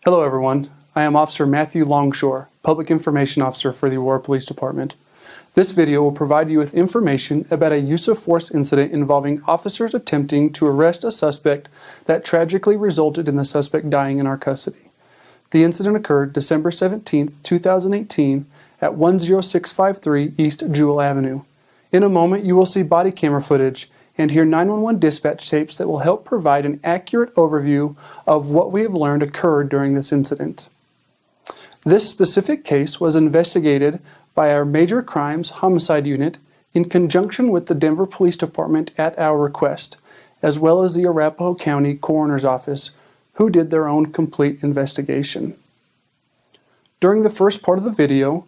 Hello everyone, I am Officer Matthew Longshore, Public Information Officer for the Aurora Police Department. This video will provide you with information about a use of force incident involving officers attempting to arrest a suspect that tragically resulted in the suspect dying in our custody. The incident occurred December 17, 2018 at 10653 East Jewell Avenue. In a moment you will see body camera footage and hear 911 dispatch tapes that will help provide an accurate overview of what we have learned occurred during this incident. This specific case was investigated by our Major Crimes Homicide Unit in conjunction with the Denver Police Department at our request, as well as the Arapahoe County Coroner's Office, who did their own complete investigation. During the first part of the video,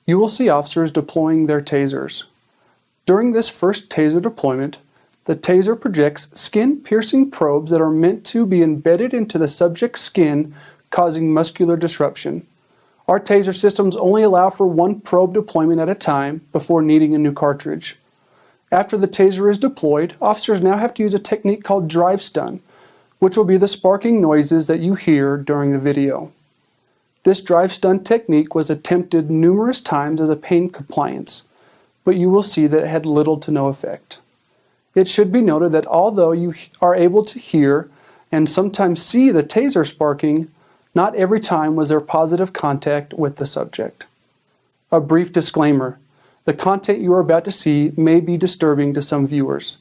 you will see officers deploying their tasers. During this first taser deployment, the taser projects skin-piercing probes that are meant to be embedded into the subject's skin, causing muscular disruption. Our taser systems only allow for one probe deployment at a time before needing a new cartridge. After the taser is deployed, officers now have to use a technique called drive stun, which will be the sparking noises that you hear during the video. This drive stun technique was attempted numerous times as a pain compliance, but you will see that it had little to no effect. It should be noted that although you are able to hear and sometimes see the taser sparking, not every time was there positive contact with the subject. A brief disclaimer: the content you are about to see may be disturbing to some viewers.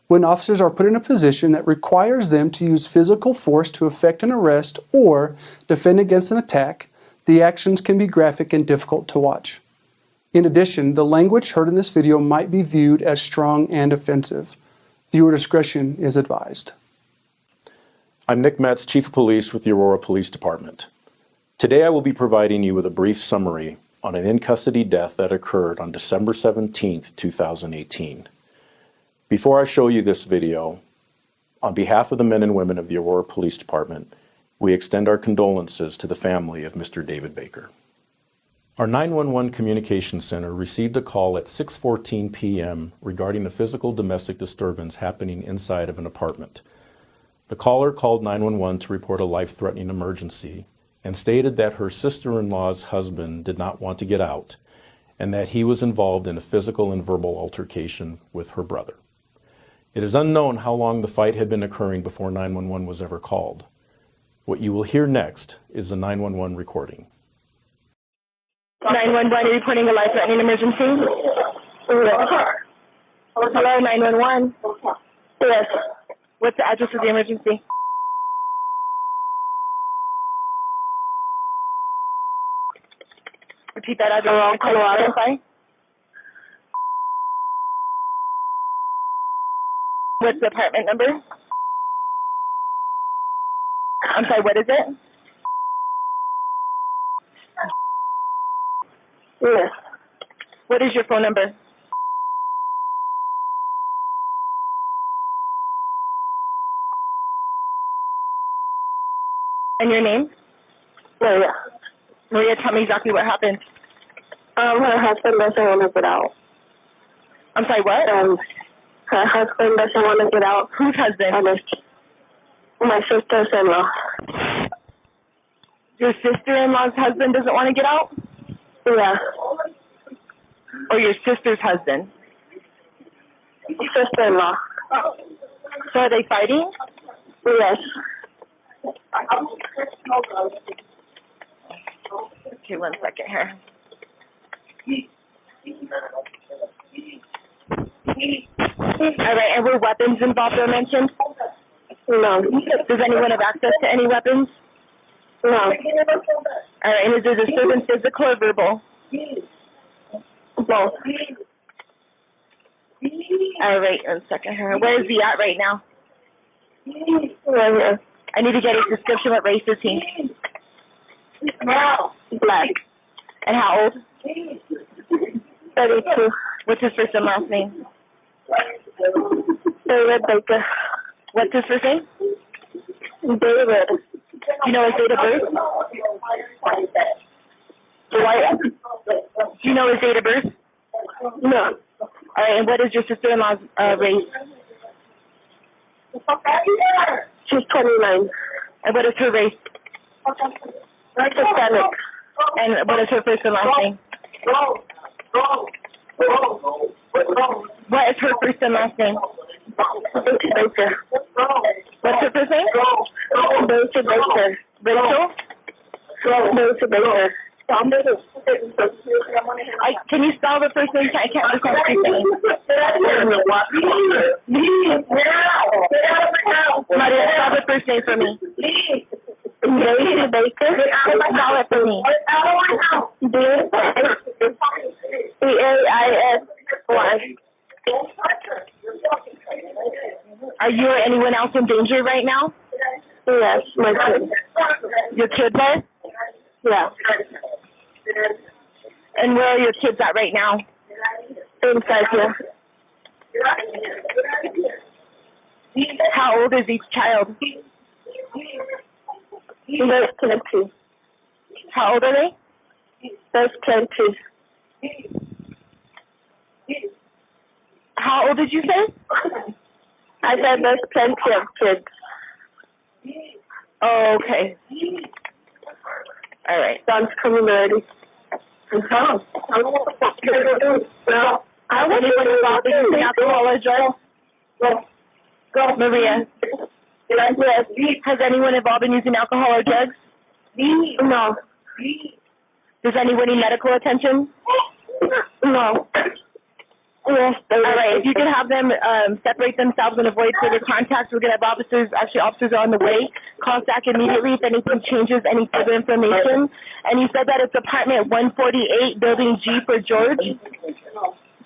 When officers are put in a position that requires them to use physical force to effect an arrest or defend against an attack, the actions can be graphic and difficult to watch. In addition, the language heard in this video might be viewed as strong and offensive. Viewer discretion is advised. I'm Nick Metz, Chief of Police with the Aurora Police Department. Today I will be providing you with a brief summary on an in-custody death that occurred on December 17, 2018. Before I show you this video, on behalf of the men and women of the Aurora Police Department, we extend our condolences to the family of Mr. David Baker. Our 911 Communications Center received a call at 6:14 p.m. regarding a physical domestic disturbance happening inside of an apartment. The caller called 911 to report a life-threatening emergency and stated that her sister-in-law's husband did not want to get out and that he was involved in a physical and verbal altercation with her brother. It is unknown how long the fight had been occurring before 911 was ever called. What you will hear next is the 911 recording. 911, reporting a life-threatening emergency. Hello, 911. Yes. What's the address of the emergency? Repeat that address. Colorado. What's the apartment number? I'm sorry, what is it? Yes. What is your phone number? And your name? Maria. Maria, tell me exactly what happened. Her husband doesn't want to get out. I'm sorry, what? Her husband doesn't want to get out. Whose husband? My sister-in-law. Your sister-in-law's husband doesn't want to get out? Yeah. Or your sister's husband? Sister-in-law. So are they fighting? Yes. Okay, 1 second here. All right, and were weapons involved or mentioned? No. Does anyone have access to any weapons? No. All right, and is the disturbance physical or verbal? Both. All right, 1 second here. Where is he at right now? Right here. I need to get a description. What race is he? Black. And how old? 32. What's his first and last name? David Baker. What's his first name? David. Do you know his date of birth? Do you know his date of birth? No. All right, and what is your sister-in-law's race? She's 29. And what is her race? Hispanic. And what is her first and last name? What is her first and last name? Baker. What's her first name? Baker. Rachel? Baker. Can you spell the first name? I can't understand what you're saying. Maria, spell the first name for me. Baker. Spell it for me. B-A-I-S-Y. Are you or anyone else in danger right now? Yes, my kid. Your kid was? Yeah. And where are your kids at right now? Inside here. How old is each child? There's plenty. How old are they? There's plenty. How old did you say? I said there's plenty of kids. Oh, okay. All right. Don's coming already. I want you to involved in using alcohol or drugs. Go. Maria. Yes. Has anyone involved in using alcohol or drugs? No. Does anyone need medical attention? No. Yes. All right. If you can have them separate themselves and avoid further contact, we're going to have officers. Actually, officers are on the way. Call back immediately if anything changes, any further information. And you said that it's apartment 148, building G for George.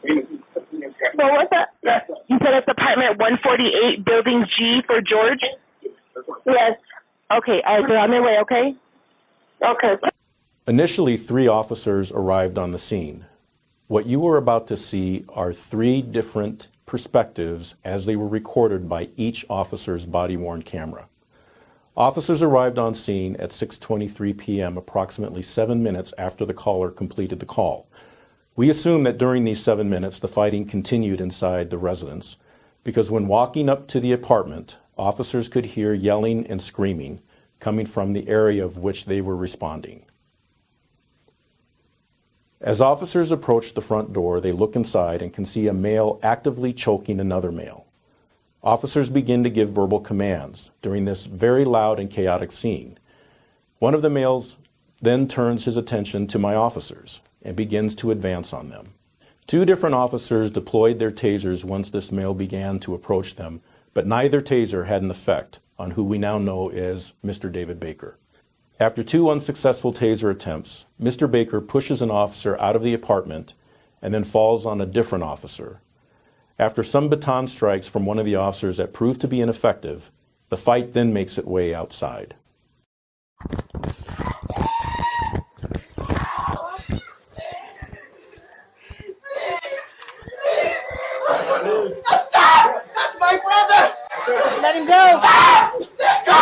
So what's that? Yes. You said it's apartment 148, building G for George? Yes. Okay, they're on their way, okay? Okay. Initially, 3 officers arrived on the scene. What you are about to see are 3 different perspectives as they were recorded by each officer's body-worn camera. Officers arrived on scene at 6:23 p.m., approximately 7 minutes after the caller completed the call. We assume that during these 7 minutes, the fighting continued inside the residence, because when walking up to the apartment, officers could hear yelling and screaming coming from the area of which they were responding. As officers approach the front door, they look inside and can see a male actively choking another male. Officers begin to give verbal commands during this very loud and chaotic scene. One of the males then turns his attention to my officers and begins to advance on them. 2 different officers deployed their tasers once this male began to approach them, but neither taser had an effect on who we now know as Mr. David Baker. After 2 unsuccessful taser attempts, Mr. Baker pushes an officer out of the apartment and then falls on a different officer. After some baton strikes from one of the officers that proved to be ineffective, the fight then makes its way outside. Stop! That's my brother! Let him go! Let go!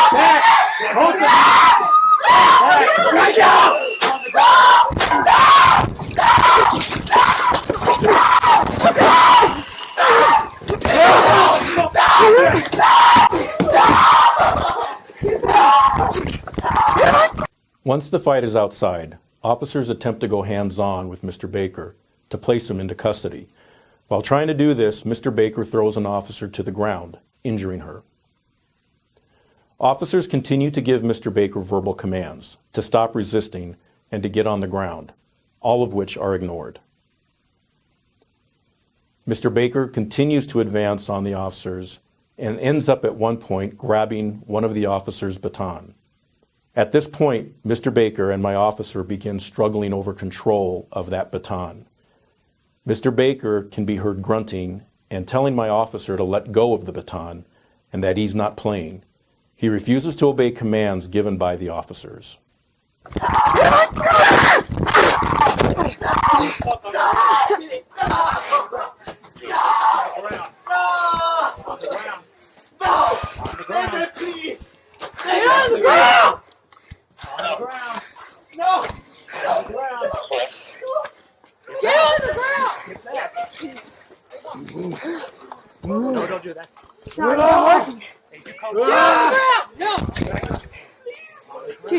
Right now! Once the fight is outside, officers attempt to go hands-on with Mr. Baker to place him into custody. While trying to do this, Mr. Baker throws an officer to the ground, injuring her. Officers continue to give Mr. Baker verbal commands to stop resisting and to get on the ground, all of which are ignored. Mr. Baker continues to advance on the officers and ends up at one point grabbing one of the officers' baton. At this point, Mr. Baker and my officer begin struggling over control of that baton. Mr. Baker can be heard grunting and telling my officer to let go of the baton and that he's not playing. He refuses to obey commands given by the officers. No, don't do that. It's not working. Get on the ground! No!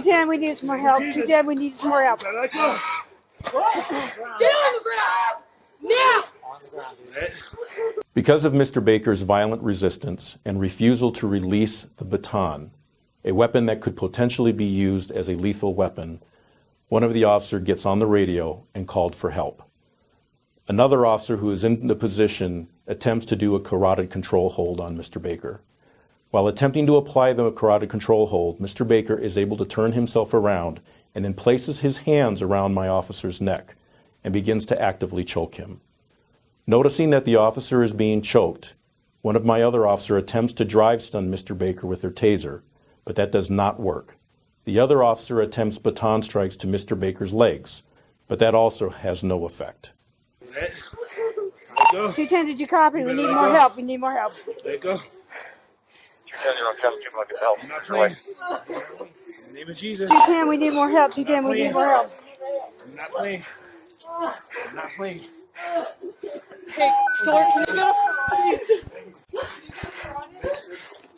210, we need some more help. 210, we need some more help. Get on the ground! Now! Because of Mr. Baker's violent resistance and refusal to release the baton, a weapon that could potentially be used as a lethal weapon, one of the officers gets on the radio and called for help. Another officer who is in the position attempts to do a carotid control hold on Mr. Baker. While attempting to apply the carotid control hold, Mr. Baker is able to turn himself around and then places his hands around my officer's neck and begins to actively choke him. Noticing that the officer is being choked, one of my other officers attempts to drive stun Mr. Baker with their taser, but that does not work. The other officer attempts baton strikes to Mr. Baker's legs, but that also has no effect. 210, did you copy? We need more help. We need more help. Let go. 210, you're on camera, keep looking for help. I'm not playing. In the name of Jesus. 210, we need more help. 210, we need more help. I'm not playing. I'm not playing. Hey, Solar, can you go?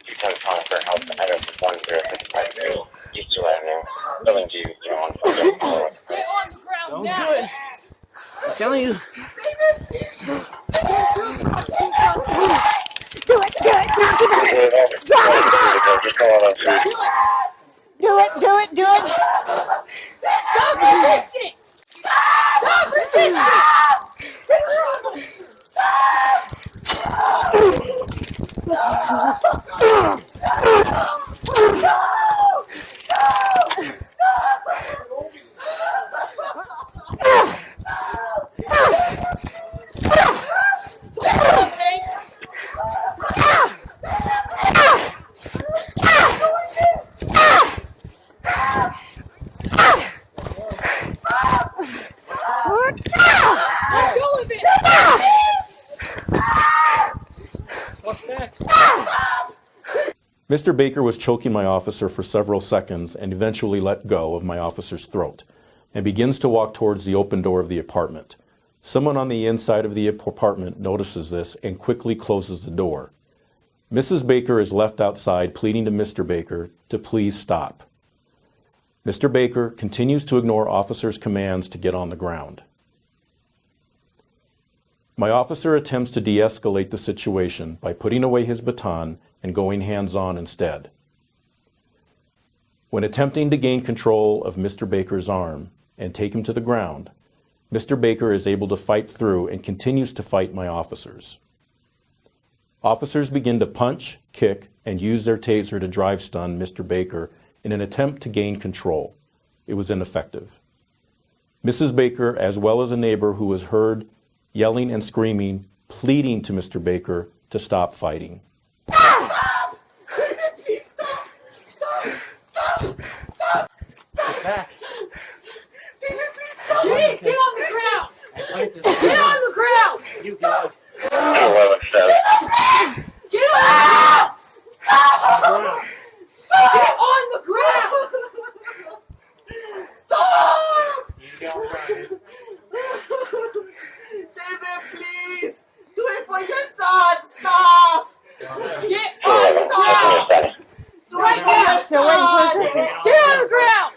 210 calling for help. Address 10652 East 2 Avenue. Building G, on Get on the ground Don't now. do it. I'm telling you. Do it. Do it. Stop resisting. Stop resisting. Mr. Baker was choking my officer for several seconds and eventually let go of my officer's throat and begins to walk towards the open door of the apartment. Someone on the inside of the apartment notices this and quickly closes the door. Mrs. Baker is left outside pleading to Mr. Baker to please stop. Mr. Baker continues to ignore officers' commands to get on the ground. My officer attempts to de-escalate the situation by putting away his baton and going hands-on instead. When attempting to gain control of Mr. Baker's arm and take him to the ground, Mr. Baker is able to fight through and continues to fight my officers. Officers begin to punch, kick, and use their taser to drive stun Mr. Baker in an attempt to gain control. It was ineffective. Mrs. Baker, as well as a neighbor who was heard yelling and screaming, pleading to Mr. Baker to stop fighting. Back. Get on the ground. Get on the ground. You get out. 211 Get on the ground. You get on the ground. David, please! Do it for your son! Stop! Get on the ground. Right now. So wait for a second. Get on the ground.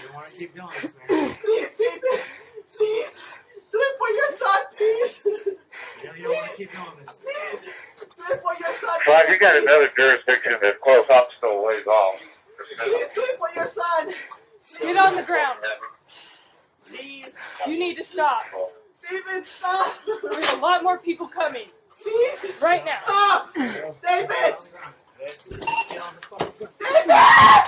You want to keep doing this, man. Please, David! Please! Do it for your son, please! You don't want to keep doing this. Please! Do it for your son! Well, you got another jurisdiction that's close up, still ways off. Please do it for your son! Get on the ground. Please! You need to stop. David, stop! There's a lot more people coming. Please! Right now. Stop! David! Get on the phone. Right now.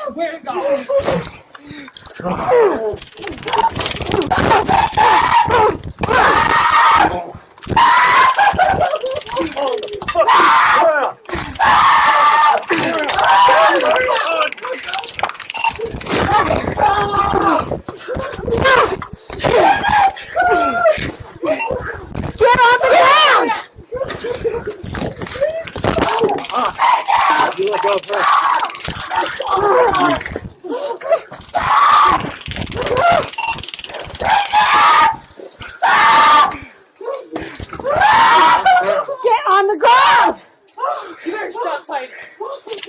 Swear to God. Get on the ground! You let go first. Get on the ground! fighting.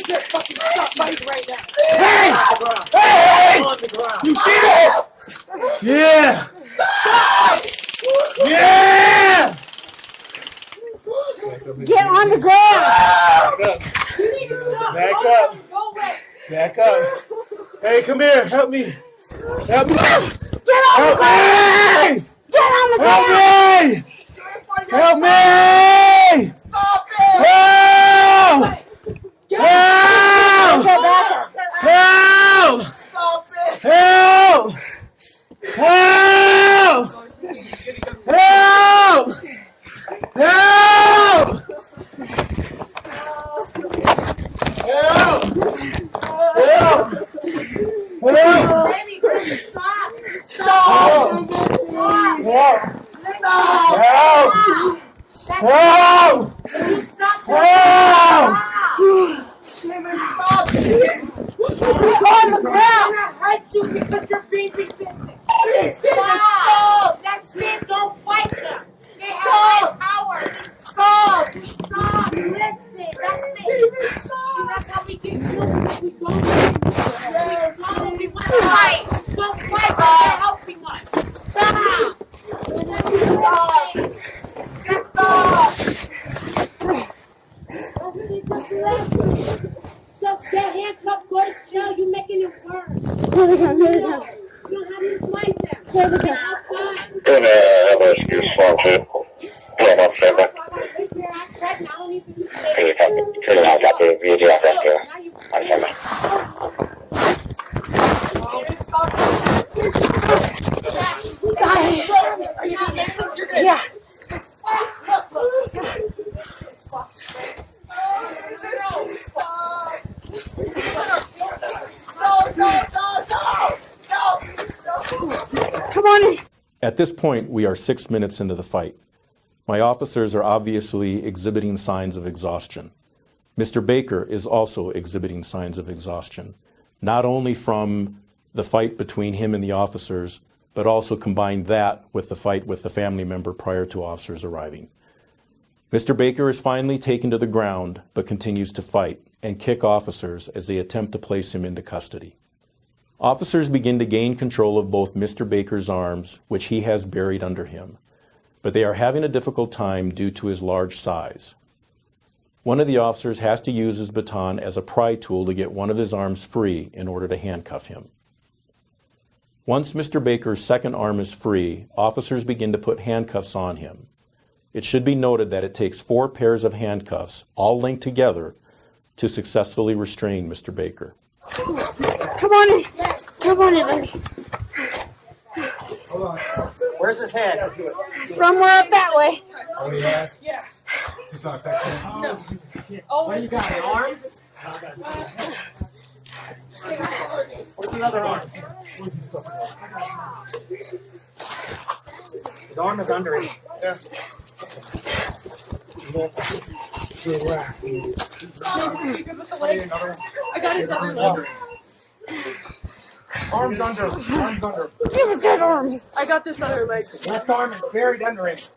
Just fucking stop fighting right now. Hey! Hey! On the ground. You see this? Yeah! Yeah! Get on the ground. Back up. Back up. Hey, come here. Help me. Help me. Get on the ground. Get on the Help ground. me! Help me! Stop it! Help! Help! Get back up. Help! Stop it! Help! Help! Help! Help! Help! Help! Help! Stop! Help! Help! Help! Help! Stop it! On the ground. I hurt you because you're being resistant. Stop. That's it. Don't fight them. They have power. Stop! Stop. Listen. That's it. That's how we get killed. We don't we want to fight. Don't fight. They're helping us. Stop. Just get handcuffed, go to jail, you're making it worse. You don't have to fight them. They're outside. Excuse form 2. Come on, sir. Couldn't have got the video rescue. I'm sorry. Yeah. Come on in. At this point, we are 6 minutes into the fight. My officers are obviously exhibiting signs of exhaustion. Mr. Baker is also exhibiting signs of exhaustion, not only from the fight between him and the officers, but also combine that with the fight with the family member prior to officers arriving. Mr. Baker is finally taken to the ground, but continues to fight and kick officers as they attempt to place him into custody. Officers begin to gain control of both Mr. Baker's arms, which he has buried under him, but they are having a difficult time due to his large size. One of the officers has to use his baton as a pry tool to get one of his arms free in order to handcuff him. Once Mr. Baker's second arm is free, officers begin to put handcuffs on him. It should be noted that it takes 4 pairs of handcuffs, all linked together, to successfully restrain Mr. Baker. Come on in. Come on in, baby. Hold on. Where's his hand? Somewhere up that way. Oh, yeah? Yeah. It's not that close. No. What do you got, an arm? What's another arm? His arm is under it. Yes. I got his other leg. Arms under. Arms under. Give it that arm. I got this other leg. Left arm is buried under it.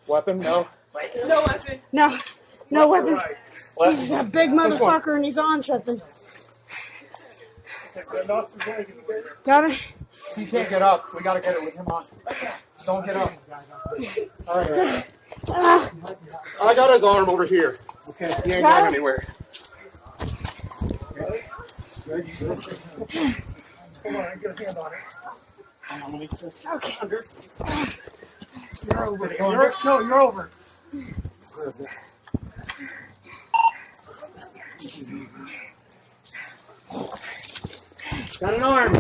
Weapon? No. No weapon. No. No weapon. Left. He's a big motherfucker and he's on something. Got it? He can't get up. We gotta get it with him on. Don't get up. All right. I got his arm over here. Okay. He ain't going anywhere. Come on, get a hand on it. I'm gonna make this under. You're over. You're over. Got an arm.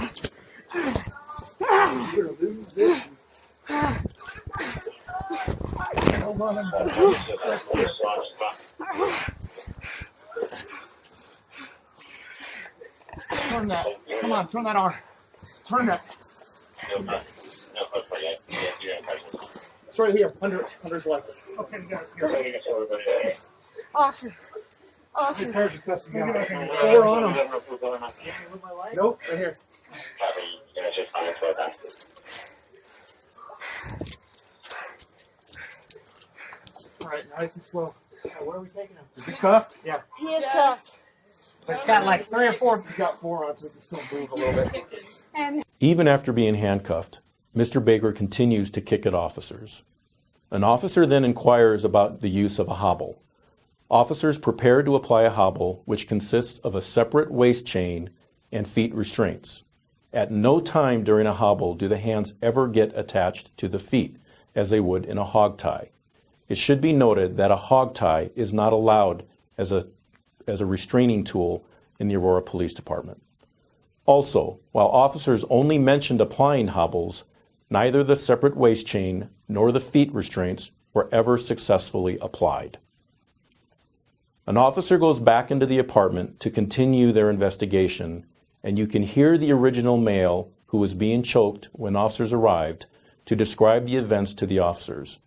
Turn that. Come on, turn that arm. Turn that. It's right here, under his leg. Okay, you got it. Awesome. Awesome. 4 on him. Nope, right here. All right, nice and slow. Where are we taking him? Is he cuffed? Yeah. He is cuffed. But it's got like 3 or 4. He's got 4 on, so he can still move a little bit. And Even after being handcuffed, Mr. Baker continues to kick at officers. An officer then inquires about the use of a hobble. Officers prepare to apply a hobble, which consists of a separate waist chain and feet restraints. At no time during a hobble do the hands ever get attached to the feet, as they would in a hog tie. It should be noted that a hog tie is not allowed as a restraining tool in the Aurora Police Department. Also, while officers only mentioned applying hobbles, neither the separate waist chain nor the feet restraints were ever successfully applied. An officer goes back into the apartment to continue their investigation, and you can hear the original male who was being choked when officers arrived to describe the events to the officers.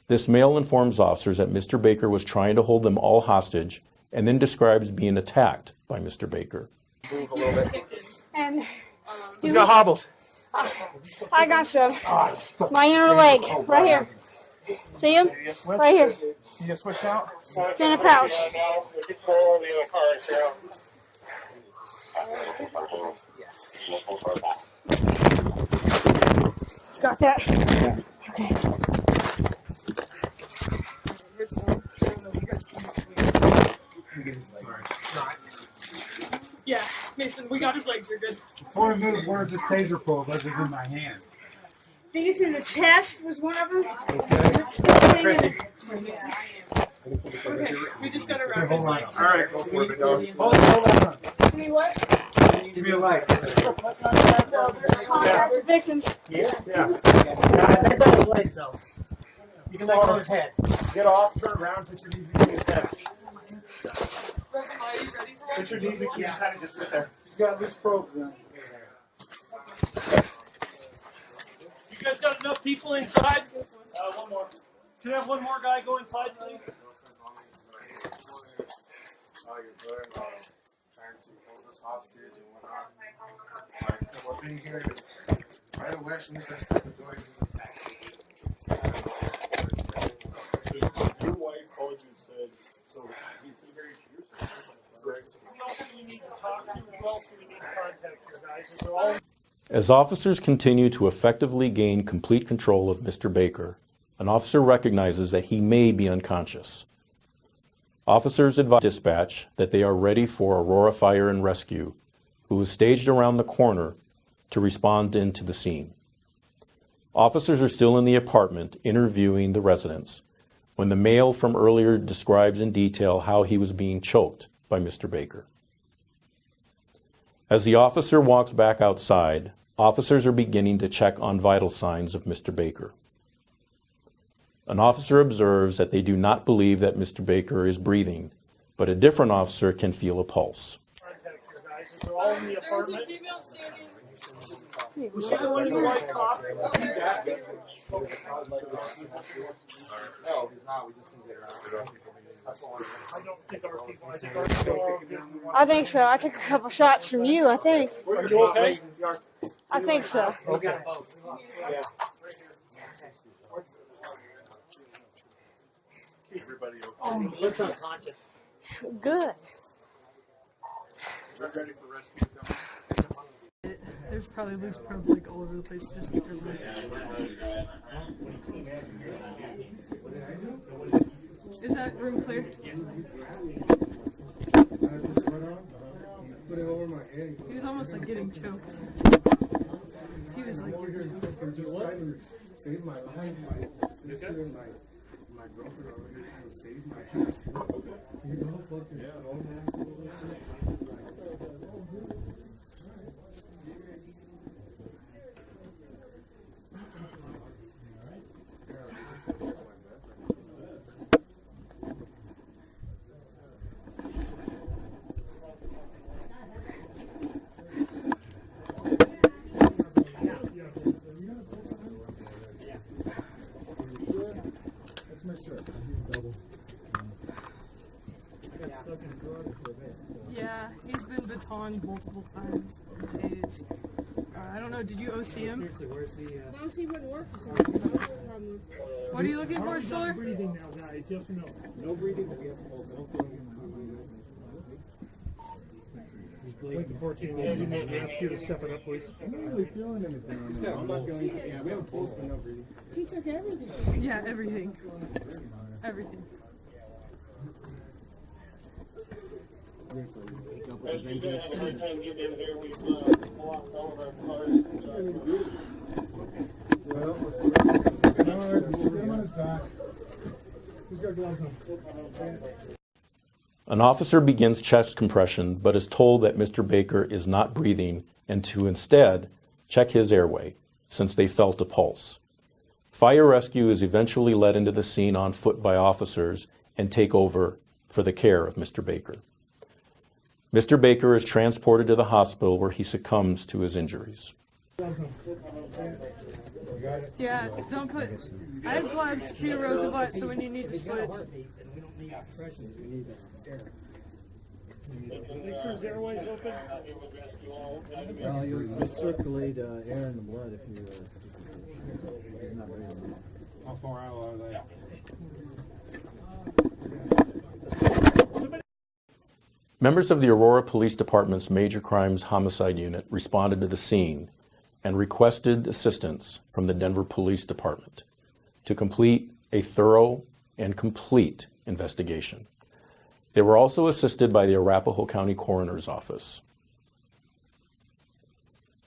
This male informs officers that Mr. Baker was trying to hold them all hostage and then describes being attacked by Mr. Baker. Move a little bit. and He's got hobbles. I got some. My inner leg, right here. See him? Right here. You get switched out? It's in a pouch. Got that? Okay. Yeah, Mason, we got his legs. You're good. Before I move, where's this taser pull? Those are in my hand. These in the chest was one of them. Christy. Okay, we just gotta wrap his legs. All right, go for it, dog. Hold on. Give me what? Give me a light. They're victims. Yeah. I think that was legs, though. You can let go of his head. Get off, turn around, put your knees between his head. Rosamond, are you ready for one? Put your knees between his head and just sit there. He's got loose program. You guys got enough people inside? One more. Can I have one more guy go inside, please? Trying to hold us hostage and whatnot. Like, what they hear is right away as soon as I start the door, he's attacking. Your wife called you and said, so he's very serious. Who else do we need to talk to? Who else do we need to contact here, guys? Is there all... As officers continue to effectively gain complete control of Mr. Baker, an officer recognizes that he may be unconscious. Officers advise dispatch that they are ready for Aurora Fire and Rescue, who is staged around the corner to respond into the scene. Officers are still in the apartment interviewing the residents when the male from earlier describes in detail how he was being choked by Mr. Baker. As the officer walks back outside, officers are beginning to check on vital signs of Mr. Baker. An officer observes that they do not believe that Mr. Baker is breathing, but a different officer can feel a pulse. Contact here, guys. Is there all in the apartment? There's a female standing. Was she the one in the white top? No, he's not. We just can get around. I don't think our people. I think our people are good. I think so. I took a couple shots from you, I think. Are you okay? I think so. Okay. Yeah. Everybody okay? He looks unconscious. Good. We're ready for rescue. There's probably loose probes like all over the place. Just be careful. Is that room clear? He was almost like getting choked. He was like Save my life. My sister and my girlfriend over here trying to save my ass. You know, fucking yeah, he's been batoned multiple times. Tased. I don't know. Did you OC him? Seriously, where's the? No, he wouldn't work for something. That was the problem. What are you looking for, Siller? Breathing now, guys. Yes or no? No breathing. Wait for 14 minutes. We ask you to step it up, please. I'm not really feeling anything. I'm not feeling anything. Yeah, we have a pulse, but no breathing. He took everything. Yeah, everything. Everything. Every time you get in here, we block all of our cars. Who's got gloves on? An officer begins chest compression but is told that Mr. Baker is not breathing and to instead check his airway since they felt a pulse. Fire rescue is eventually led into the scene on foot by officers and take over for the care of Mr. Baker. Mr. Baker is transported to the hospital where he succumbs to his injuries. Yeah, don't put. I have gloves too, Roosevelt, so when you need to switch. Make sure his airway's open. Well, you'll circulate air in the blood if you. He's not breathing. How far out are they? Members of the Aurora Police Department's Major Crimes Homicide Unit responded to the scene and requested assistance from the Denver Police Department to complete a thorough and complete investigation. They were also assisted by the Arapahoe County Coroner's Office.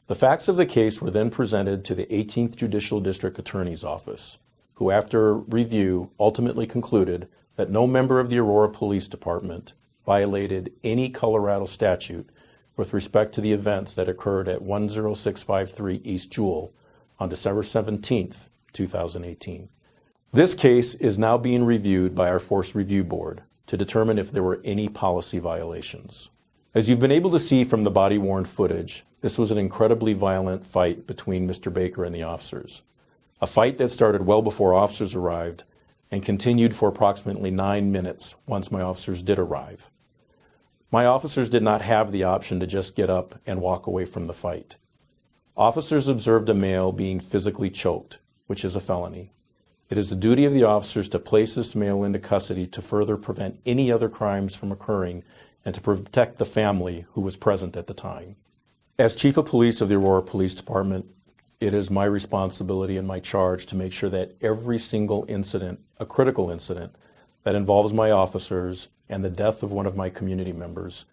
The facts of the case were then presented to the 18th Judicial District Attorney's Office, who after review ultimately concluded that no member of the Aurora Police Department violated any Colorado statute with respect to the events that occurred at 10653 East Jewell on December 17th, 2018. This case is now being reviewed by our Force Review Board to determine if there were any policy violations. As you've been able to see from the body-worn footage, this was an incredibly violent fight between Mr. Baker and the officers. A fight that started well before officers arrived and continued for approximately 9 minutes once my officers did arrive. My officers did not have the option to just get up and walk away from the fight. Officers observed a male being physically choked, which is a felony. It is the duty of the officers to place this male into custody to further prevent any other crimes from occurring and to protect the family who was present at the time. As Chief of Police of the Aurora Police Department, it is my responsibility and my charge to make sure that every single incident, a critical incident, that involves my officers and the death of one of my community members,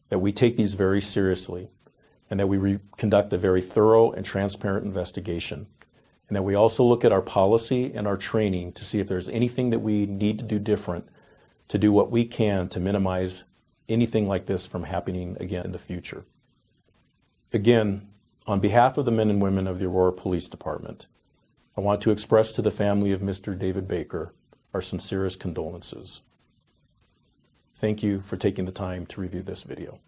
that we take these very seriously and that we conduct a very thorough and transparent investigation, and that we also look at our policy and our training to see if there's anything that we need to do different to do what we can to minimize anything like this from happening again in the future. Again, on behalf of the men and women of the Aurora Police Department, I want to express to the family of Mr. David Baker our sincerest condolences. Thank you for taking the time to review this video.